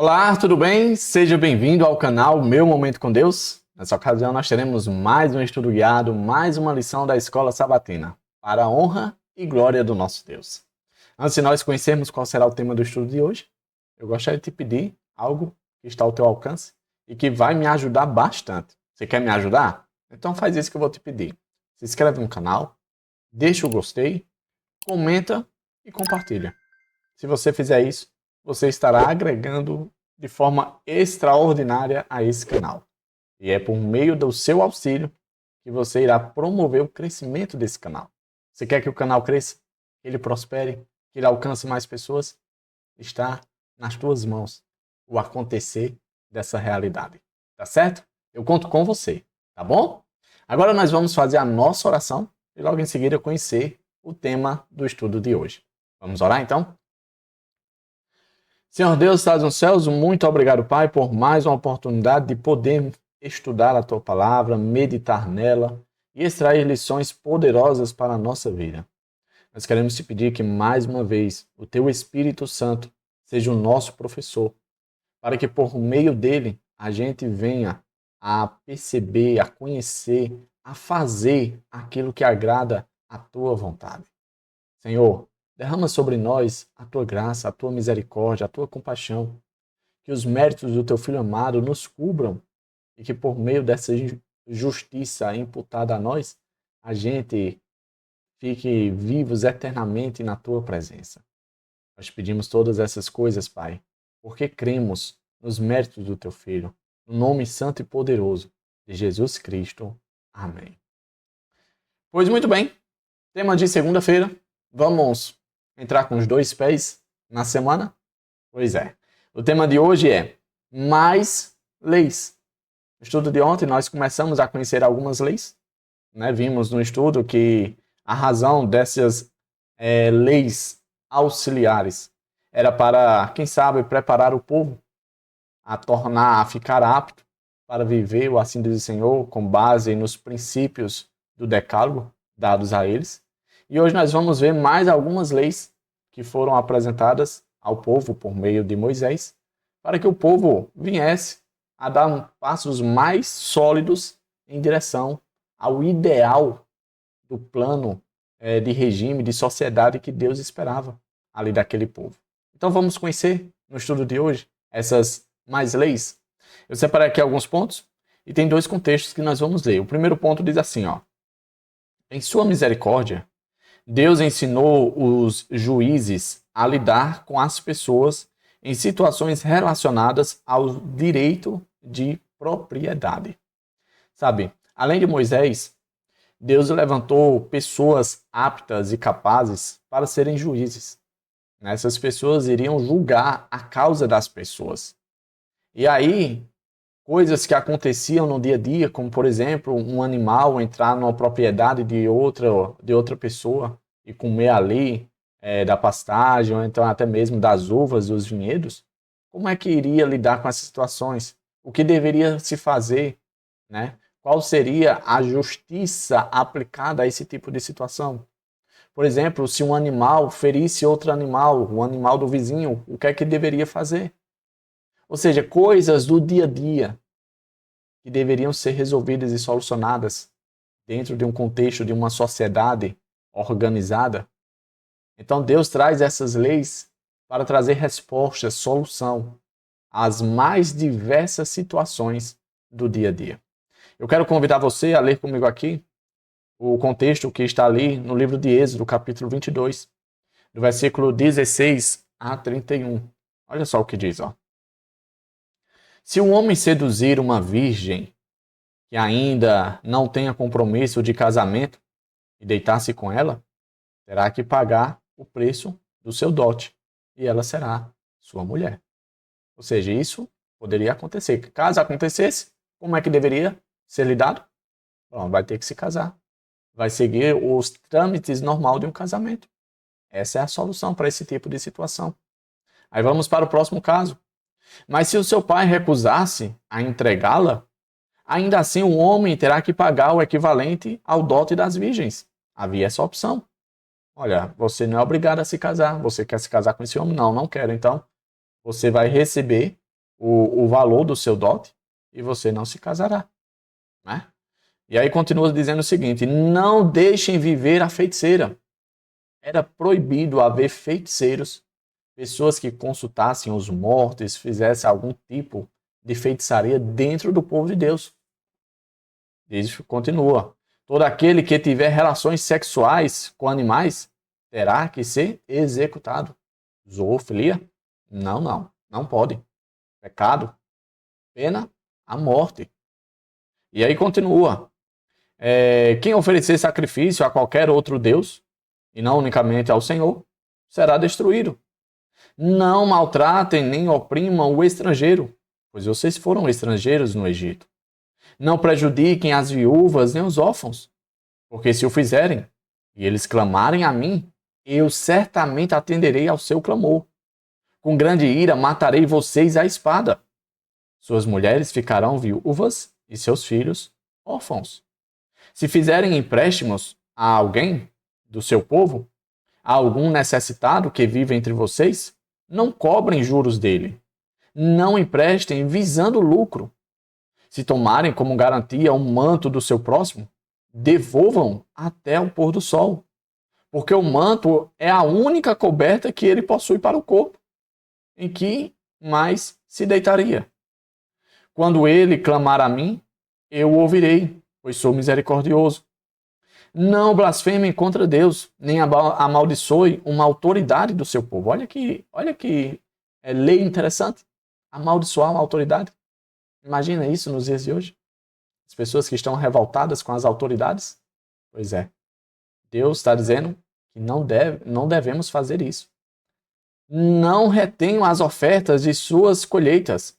Olá, tudo bem? Seja bem-vindo ao canal Meu Momento com Deus. Nessa ocasião nós teremos mais um estudo guiado, mais uma lição da Escola Sabatina, para a honra e glória do nosso Deus. Antes de nós conhecermos qual será o tema do estudo de hoje, eu gostaria de te pedir algo que está ao teu alcance e que vai me ajudar bastante. Você quer me ajudar? Então faz isso que eu vou te pedir. Se inscreve no canal, deixa o gostei, comenta e compartilha. Se você fizer isso, você estará agregando de forma extraordinária a esse canal. E é por meio do seu auxílio que você irá promover o crescimento desse canal. Você quer que o canal cresça, que ele prospere, que ele alcance mais pessoas? Está nas tuas mãos o acontecer dessa realidade. Tá certo? Eu conto com você, tá bom? Agora nós vamos fazer a nossa oração e logo em seguida conhecer o tema do estudo de hoje. Vamos orar então? Senhor Deus, estás nos céus, muito obrigado, Pai, por mais uma oportunidade de poder estudar a Tua palavra, meditar nela e extrair lições poderosas para a nossa vida. Nós queremos te pedir que, mais uma vez, o Teu Espírito Santo seja o nosso professor, para que, por meio dele, a gente venha a perceber, a conhecer, a fazer aquilo que agrada a Tua vontade. Senhor, derrama sobre nós a tua graça, a tua misericórdia, a tua compaixão. Que os méritos do teu Filho amado nos cubram e que por meio dessa justiça imputada a nós, a gente fique vivos eternamente na tua presença. Nós pedimos todas essas coisas, Pai, porque cremos nos méritos do teu Filho, no nome santo e poderoso de Jesus Cristo. Amém. Pois muito bem, tema de segunda-feira, vamos entrar com os dois pés na semana? Pois é. O tema de hoje é mais leis. No estudo de ontem nós começamos a conhecer algumas leis, né? Vimos no estudo que a razão dessas leis auxiliares era para, quem sabe, preparar o povo a ficar apto para viver o assim diz o Senhor com base nos princípios do decálogo dados a eles. E hoje nós vamos ver mais algumas leis que foram apresentadas ao povo por meio de Moisés, para que o povo viesse a dar passos mais sólidos em direção ao ideal do plano de regime, de sociedade que Deus esperava ali daquele povo. Então vamos conhecer no estudo de hoje essas mais leis. Eu separei aqui alguns pontos e tem dois contextos que nós vamos ler. O primeiro ponto diz assim, ó: em sua misericórdia, Deus ensinou os juízes a lidar com as pessoas em situações relacionadas ao direito de propriedade. Sabe, além de Moisés, Deus levantou pessoas aptas e capazes para serem juízes. Essas pessoas iriam julgar a causa das pessoas. E aí, coisas que aconteciam no dia a dia, como por exemplo, um animal entrar numa propriedade de outra pessoa e comer ali da pastagem, ou então até mesmo das uvas dos vinhedos, como é que iria lidar com essas situações? O que deveria se fazer, né? Qual seria a justiça aplicada a esse tipo de situação? Por exemplo, se um animal ferisse outro animal, o animal do vizinho, o que é que deveria fazer? Ou seja, coisas do dia a dia que deveriam ser resolvidas e solucionadas dentro de um contexto de uma sociedade organizada. Então Deus traz essas leis para trazer respostas, solução às mais diversas situações do dia a dia. Eu quero convidar você a ler comigo aqui o contexto que está ali no livro de Êxodo, capítulo 22, do versículo 16 a 31. Olha só o que diz, ó. Se um homem seduzir uma virgem que ainda não tenha compromisso de casamento e deitar-se com ela, terá que pagar o preço do seu dote e ela será sua mulher. Ou seja, isso poderia acontecer. Caso acontecesse, como é que deveria ser lidado? Bom, vai ter que se casar. Vai seguir os trâmites normais de um casamento. Essa é a solução para esse tipo de situação. Aí vamos para o próximo caso. Mas se o seu pai recusar-se a entregá-la, ainda assim o homem terá que pagar o equivalente ao dote das virgens. Havia essa opção. Olha, você não é obrigado a se casar. Você quer se casar com esse homem? Não, não quero. Então, você vai receber o valor do seu dote e você não se casará. Né? E aí continua dizendo o seguinte: não deixem viver a feiticeira. Era proibido haver feiticeiros, pessoas que consultassem os mortos, fizessem algum tipo de feitiçaria dentro do povo de Deus. Isso continua. Todo aquele que tiver relações sexuais com animais terá que ser executado. Zoofilia? Não pode. Pecado, pena, a morte. E aí continua. Quem oferecer sacrifício a qualquer outro Deus, e não unicamente ao Senhor, será destruído. Não maltratem nem oprimam o estrangeiro, pois vocês foram estrangeiros no Egito. Não prejudiquem as viúvas nem os órfãos, porque se o fizerem, e eles clamarem a mim, eu certamente atenderei ao seu clamor. Com grande ira matarei vocês à espada. Suas mulheres ficarão viúvas e seus filhos órfãos. Se fizerem empréstimos a alguém do seu povo, a algum necessitado que vive entre vocês, não cobrem juros dele. Não emprestem visando lucro. Se tomarem como garantia um manto do seu próximo, devolvam até o pôr do sol, porque o manto é a única coberta que ele possui para o corpo, em que mais se deitaria. Quando ele clamar a mim, eu o ouvirei, pois sou misericordioso. Não blasfemem contra Deus, nem amaldiçoe uma autoridade do seu povo. Olha que lei interessante. Amaldiçoar uma autoridade. Imagina isso nos dias de hoje. As pessoas que estão revoltadas com as autoridades. Pois é. Deus está dizendo que não devemos fazer isso. Não retenham as ofertas de suas colheitas.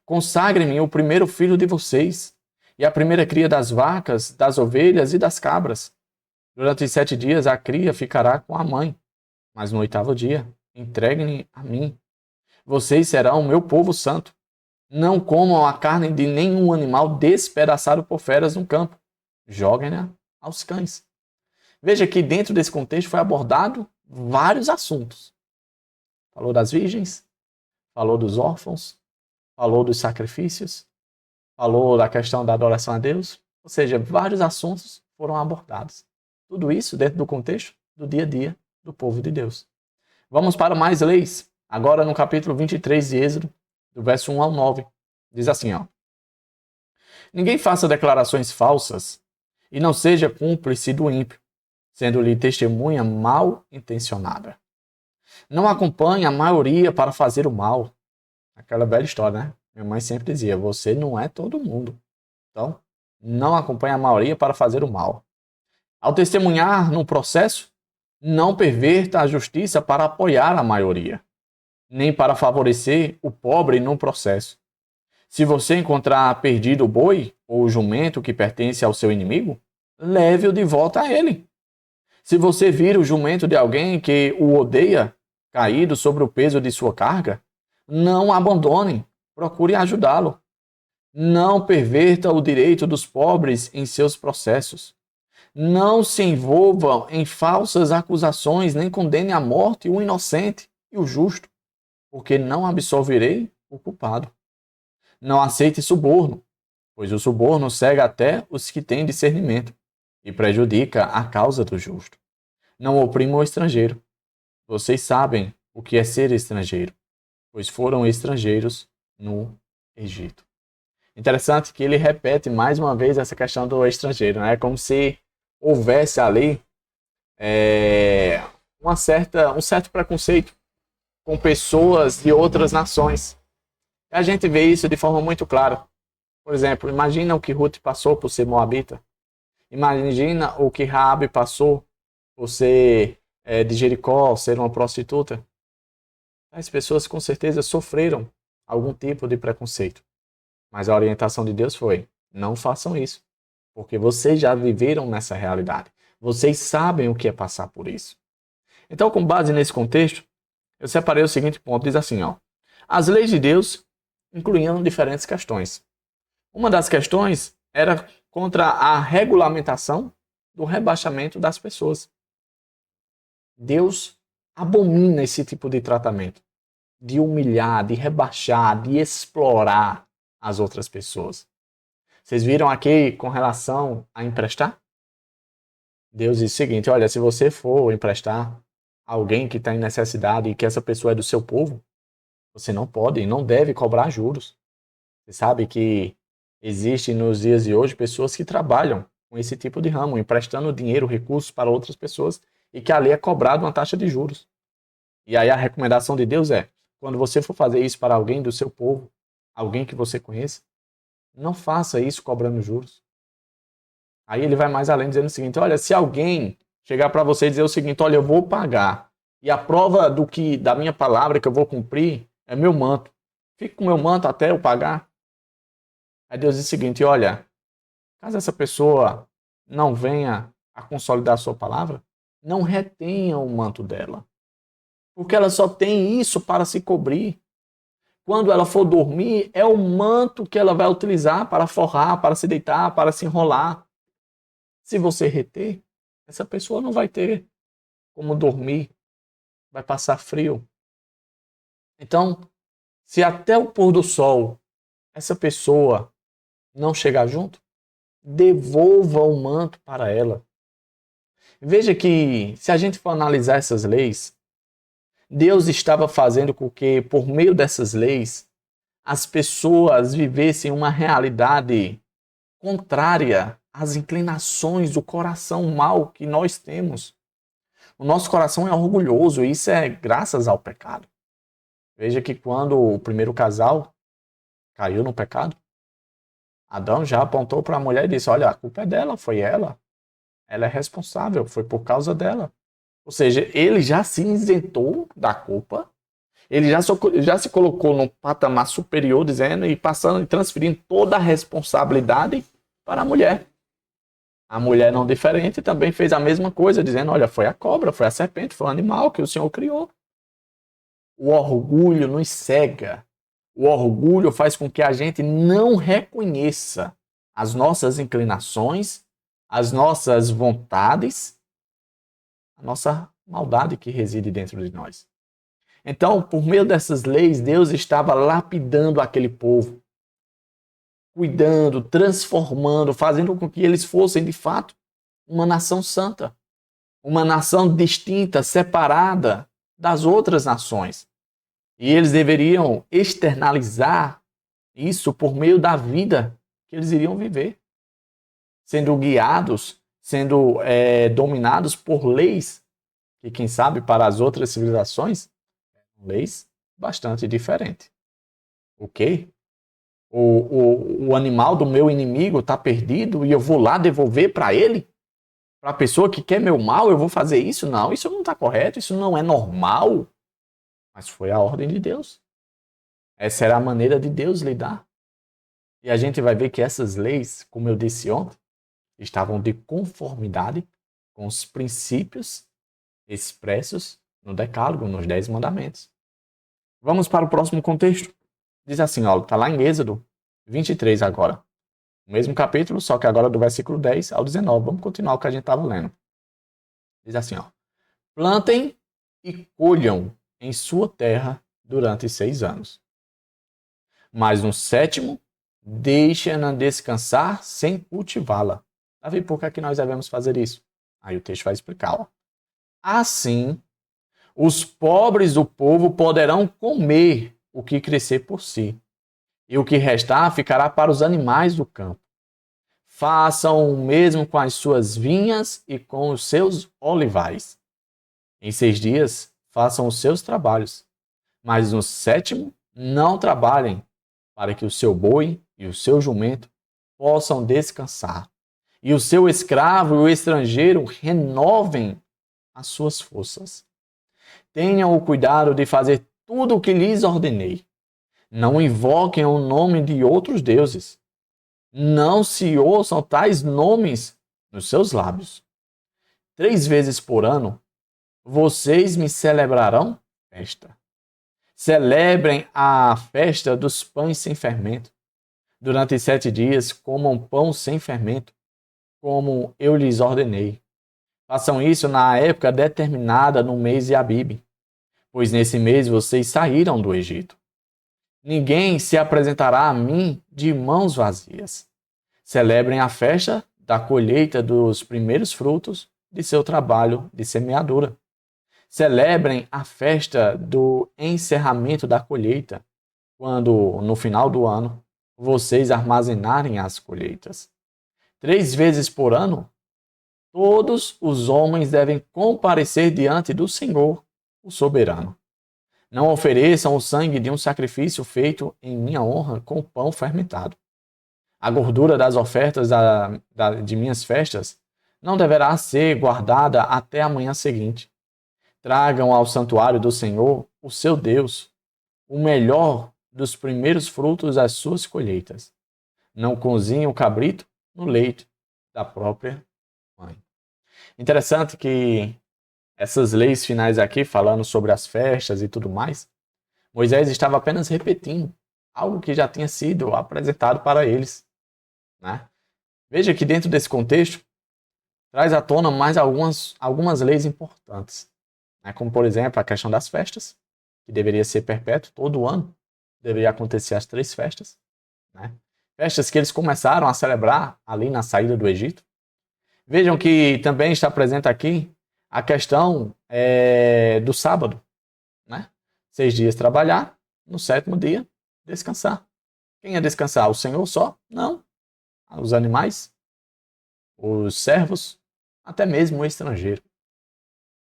Consagrem-me o primeiro filho de vocês, e a primeira cria das vacas, das ovelhas e das cabras. Durante 7 dias a cria ficará com a mãe, mas no 8º dia entreguem-me a mim. Vocês serão o meu povo santo. Não comam a carne de nenhum animal despedaçado por feras no campo. Joguem-na aos cães. Veja que dentro desse contexto foi abordado vários assuntos. Falou das virgens, falou dos órfãos, falou dos sacrifícios, falou da questão da adoração a Deus, ou seja, vários assuntos foram abordados. Tudo isso dentro do contexto do dia a dia do povo de Deus. Vamos para mais leis, agora no capítulo 23 de Êxodo, do verso 1 ao 9. Diz assim, ó: ninguém faça declarações falsas e não seja cúmplice do ímpio, sendo-lhe testemunha mal intencionada. Não acompanhe a maioria para fazer o mal. Aquela velha história, né? Minha mãe sempre dizia, você não é todo mundo. Então, não acompanhe a maioria para fazer o mal. Ao testemunhar no processo, não perverta a justiça para apoiar a maioria, nem para favorecer o pobre no processo. Se você encontrar perdido o boi ou o jumento que pertence ao seu inimigo, leve-o de volta a ele. Se você vir o jumento de alguém que o odeia caído sobre o peso de sua carga, não o abandone, procure ajudá-lo. Não perverta o direito dos pobres em seus processos. Não se envolvam em falsas acusações, nem condene à morte o inocente e o justo, porque não absolverei o culpado. Não aceite suborno, pois o suborno cega até os que têm discernimento e prejudica a causa do justo. Não oprima o estrangeiro. Vocês sabem o que é ser estrangeiro, pois foram estrangeiros no Egito. Interessante que ele repete mais uma vez essa questão do estrangeiro, né? Como se houvesse ali um certo preconceito com pessoas de outras nações. E a gente vê isso de forma muito clara. Por exemplo, imagina o que Ruth passou por ser moabita. Imagina o que Raabe passou por ser de Jericó, ser uma prostituta. As pessoas com certeza sofreram algum tipo de preconceito. Mas a orientação de Deus foi, não façam isso. Porque vocês já viveram nessa realidade. Vocês sabem o que é passar por isso. Então, com base nesse contexto, eu separei o seguinte ponto. Diz assim, ó: as leis de Deus incluíam diferentes questões. Uma das questões era contra a regulamentação do rebaixamento das pessoas. Deus abomina esse tipo de tratamento. de humilhar, de rebaixar, de explorar as outras pessoas. Vocês viram aqui com relação a emprestar? Deus diz o seguinte, olha, se você for emprestar a alguém que está em necessidade e que essa pessoa é do seu povo, você não pode e não deve cobrar juros. Você sabe que existe nos dias de hoje pessoas que trabalham com esse tipo de ramo, emprestando dinheiro, recursos para outras pessoas e que ali é cobrado uma taxa de juros. E aí a recomendação de Deus é, quando você for fazer isso para alguém do seu povo, alguém que você conheça, não faça isso cobrando juros. Aí ele vai mais além dizendo o seguinte, olha, se alguém chegar para você e dizer o seguinte, olha, eu vou pagar, e a prova da minha palavra que eu vou cumprir é meu manto. Fique com meu manto até eu pagar. Aí Deus diz o seguinte, olha, caso essa pessoa não venha a consolidar a sua palavra, não retenha o manto dela. Porque ela só tem isso para se cobrir. Quando ela for dormir, é o manto que ela vai utilizar para forrar, para se deitar, para se enrolar. Se você reter, essa pessoa não vai ter como dormir, vai passar frio. Então, se até o pôr do sol essa pessoa não chegar junto, devolva o manto para ela. Veja que, se a gente for analisar essas leis, Deus estava fazendo com que, por meio dessas leis, as pessoas vivessem uma realidade contrária às inclinações do coração mau que nós temos. O nosso coração é orgulhoso e isso é graças ao pecado. Veja que quando o primeiro casal caiu no pecado, Adão já apontou para a mulher e disse, olha, a culpa é dela, foi ela. Ela é responsável, foi por causa dela. Ou seja, ele já se isentou da culpa, ele já se colocou num patamar superior, dizendo e passando e transferindo toda a responsabilidade para a mulher. A mulher não diferente também fez a mesma coisa, dizendo, olha, foi a cobra, foi a serpente, foi o animal que o Senhor criou. O orgulho nos cega. O orgulho faz com que a gente não reconheça as nossas inclinações, as nossas vontades, a nossa maldade que reside dentro de nós. Então, por meio dessas leis, Deus estava lapidando aquele povo, cuidando, transformando, fazendo com que eles fossem, de fato, uma nação santa, uma nação distinta, separada das outras nações. E eles deveriam externalizar isso por meio da vida que eles iriam viver, sendo guiados, sendo dominados por leis que, quem sabe, para as outras civilizações, leis bastante diferentes. O quê? O animal do meu inimigo está perdido e eu vou lá devolver para ele? Para a pessoa que quer meu mal, eu vou fazer isso? Não, isso não está correto, isso não é normal. Mas foi a ordem de Deus. Essa era a maneira de Deus lidar. E a gente vai ver que essas leis, como eu disse ontem, estavam de conformidade com os princípios expressos no Decálogo, nos 10 mandamentos. Vamos para o próximo contexto. Diz assim, ó, está lá em Êxodo 23 agora. O mesmo capítulo, só que agora do versículo 10 ao 19. Vamos continuar o que a gente estava lendo. Diz assim, ó. Plantem e colham em sua terra durante 6 anos. Mas no 7º, deixem-na descansar sem cultivá-la. Tá vendo por que é que nós devemos fazer isso? Aí o texto vai explicar, ó. Assim, os pobres do povo poderão comer o que crescer por si, e o que restar ficará para os animais do campo. Façam o mesmo com as suas vinhas e com os seus olivais. Em 6 dias, façam os seus trabalhos, mas no 7º, não trabalhem, para que o seu boi e o seu jumento possam descansar, e o seu escravo e o estrangeiro renovem as suas forças. Tenham o cuidado de fazer tudo o que lhes ordenei. Não invoquem o nome de outros deuses. Não se ouçam tais nomes nos seus lábios. 3 vezes por ano, vocês me celebrarão festa. Celebrem a festa dos pães sem fermento. Durante 7 dias, comam pão sem fermento, como eu lhes ordenei. Façam isso na época determinada no mês de Abibe, pois nesse mês vocês saíram do Egito. Ninguém se apresentará a mim de mãos vazias. Celebrem a festa da colheita dos primeiros frutos de seu trabalho de semeadura. Celebrem a festa do encerramento da colheita, quando, no final do ano, vocês armazenarem as colheitas. 3 vezes por ano, todos os homens devem comparecer diante do Senhor, o soberano. Não ofereçam o sangue de um sacrifício feito em minha honra com pão fermentado. A gordura das ofertas de minhas festas não deverá ser guardada até a manhã seguinte. Tragam ao santuário do Senhor, o seu Deus, o melhor dos primeiros frutos das suas colheitas. Não cozinhem o cabrito no leite da própria mãe. Interessante que essas leis finais aqui, falando sobre as festas e tudo mais, Moisés estava apenas repetindo algo que já tinha sido apresentado para eles, né? Veja que dentro desse contexto, traz à tona mais algumas leis importantes, né? Como, por exemplo, a questão das festas, que deveria ser perpétuo, todo ano deveria acontecer as 3 festas, né? Festas que eles começaram a celebrar ali na saída do Egito. Vejam que também está presente aqui a questão do sábado, né? 6 dias trabalhar, no 7º dia descansar. Quem ia descansar? O Senhor só? Não. Os animais, os servos, até mesmo o estrangeiro.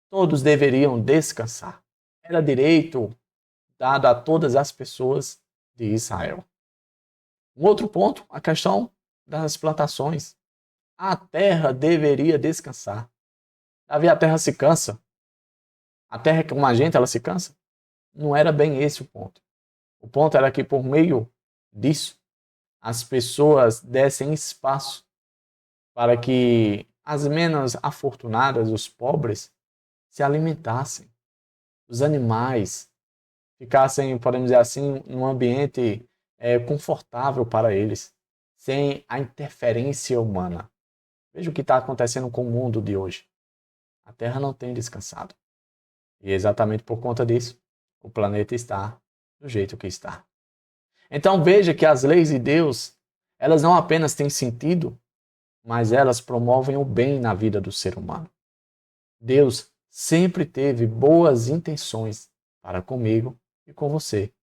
Todos deveriam descansar. Era direito dado a todas as pessoas de Israel. Um outro ponto, a questão das plantações. A terra deveria descansar. Davi, a terra se cansa. A terra como a gente, ela se cansa? Não era bem esse o ponto. O ponto era que por meio disso, as pessoas dessem espaço para que as menos afortunadas, os pobres, se alimentassem. Os animais ficassem, podemos dizer assim, num ambiente confortável para eles, sem a interferência humana. Veja o que está acontecendo com o mundo de hoje. A Terra não tem descansado. E exatamente por conta disso, o planeta está do jeito que está. Então veja que as leis de Deus, elas não apenas têm sentido, mas elas promovem o bem na vida do ser humano. Deus sempre teve boas intenções para comigo e com você.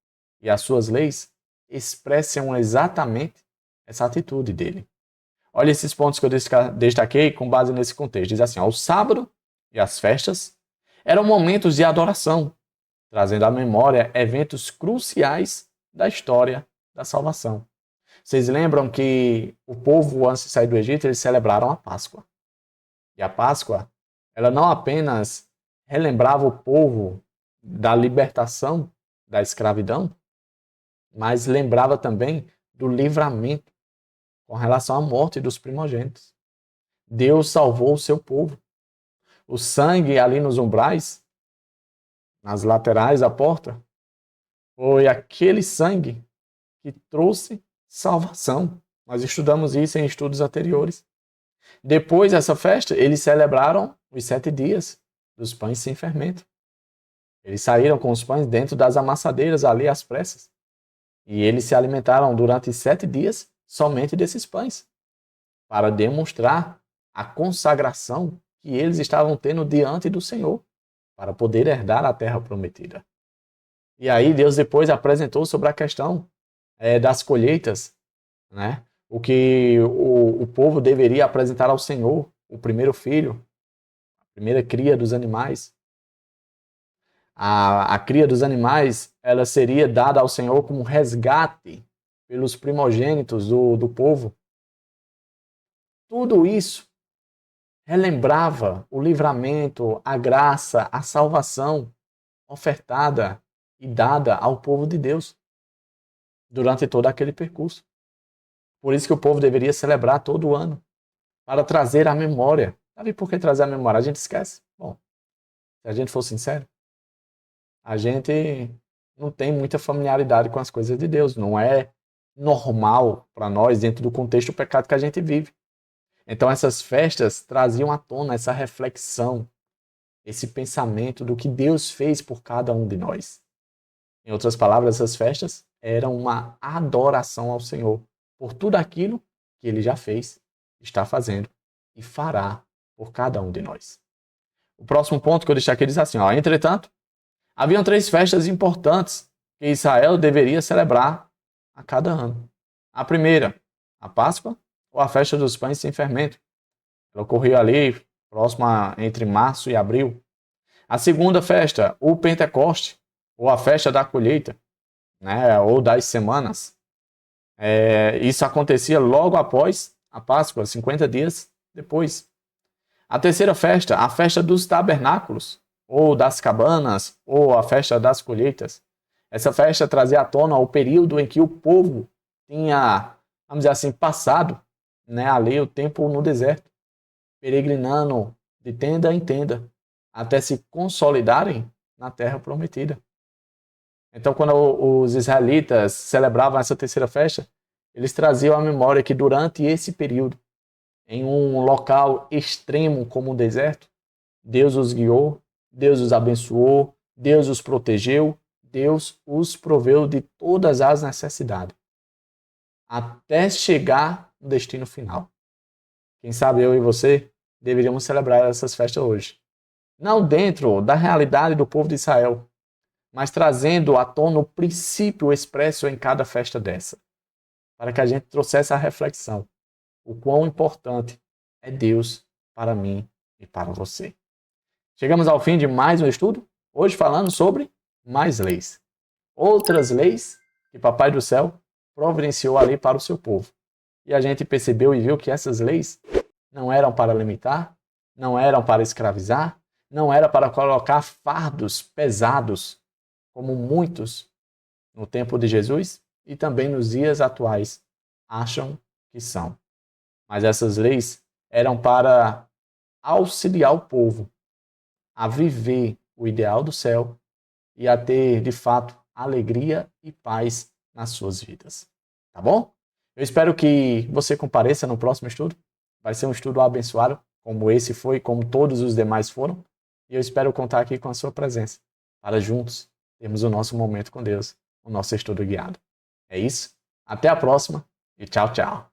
E as suas leis expressam exatamente essa atitude dele. Olha esses pontos que eu destaquei com base nesse contexto. Diz assim, o sábado e as festas eram momentos de adoração, trazendo à memória eventos cruciais da história da salvação. Vocês lembram que o povo, antes de sair do Egito, eles celebraram a Páscoa. E a Páscoa, ela não apenas relembrava o povo da libertação da escravidão, mas lembrava também do livramento com relação à morte dos primogênitos. Deus salvou o seu povo. O sangue ali nos umbrais, nas laterais da porta, foi aquele sangue que trouxe salvação. Nós estudamos isso em estudos anteriores. Depois dessa festa, eles celebraram os 7 dias dos pães sem fermento. Eles saíram com os pães dentro das amassadeiras ali às pressas. E eles se alimentaram durante 7 dias somente desses pães, para demonstrar a consagração que eles estavam tendo diante do Senhor, para poder herdar a terra prometida. E aí Deus depois apresentou sobre a questão das colheitas, né? O que o povo deveria apresentar ao Senhor, o primeiro filho, a primeira cria dos animais. A cria dos animais, ela seria dada ao Senhor como resgate pelos primogênitos do povo. Tudo isso relembrava o livramento, a graça, a salvação ofertada e dada ao povo de Deus durante todo aquele percurso. Por isso que o povo deveria celebrar todo ano, para trazer a memória. Sabe por que trazer a memória? A gente esquece. Bom, se a gente for sincero, a gente não tem muita familiaridade com as coisas de Deus. Não é normal para nós, dentro do contexto do pecado que a gente vive. Então essas festas traziam à tona essa reflexão, esse pensamento do que Deus fez por cada um de nós. Em outras palavras, essas festas eram uma adoração ao Senhor por tudo aquilo que Ele já fez, está fazendo e fará por cada um de nós. O próximo ponto que eu deixei aqui diz assim, entretanto, haviam 3 festas importantes que Israel deveria celebrar a cada ano. A primeira, a Páscoa, ou a festa dos pães sem fermento. Ela ocorria ali, próxima entre março e abril. A segunda festa, o Pentecoste, ou a festa da colheita, né, ou das semanas. Isso acontecia logo após a Páscoa, 50 dias depois. A terceira festa, a festa dos tabernáculos, ou das cabanas, ou a festa das colheitas. Essa festa trazia à tona o período em que o povo tinha, vamos dizer assim, passado, né, ali o tempo no deserto, peregrinando de tenda em tenda, até se consolidarem na terra prometida. Então, quando os israelitas celebravam essa terceira festa, eles traziam à memória que durante esse período, em um local extremo como o deserto, Deus os guiou, Deus os abençoou, Deus os protegeu, Deus os proveu de todas as necessidades, até chegar no destino final. Quem sabe eu e você deveríamos celebrar essas festas hoje. Não dentro da realidade do povo de Israel, mas trazendo à tona o princípio expresso em cada festa dessa, para que a gente trouxesse a reflexão, o quão importante é Deus para mim e para você. Chegamos ao fim de mais um estudo, hoje falando sobre mais leis. Outras leis que Papai do Céu providenciou ali para o seu povo. E a gente percebeu e viu que essas leis não eram para limitar, não eram para escravizar, não era para colocar fardos pesados, como muitos no tempo de Jesus e também nos dias atuais acham que são. Mas essas leis eram para auxiliar o povo a viver o ideal do céu e a ter, de fato, alegria e paz nas suas vidas. Tá bom? Eu espero que você compareça no próximo estudo. Vai ser um estudo abençoado, como esse foi, como todos os demais foram. E eu espero contar aqui com a sua presença, para juntos termos o nosso momento com Deus, o nosso estudo guiado. É isso. Até a próxima e tchau, tchau.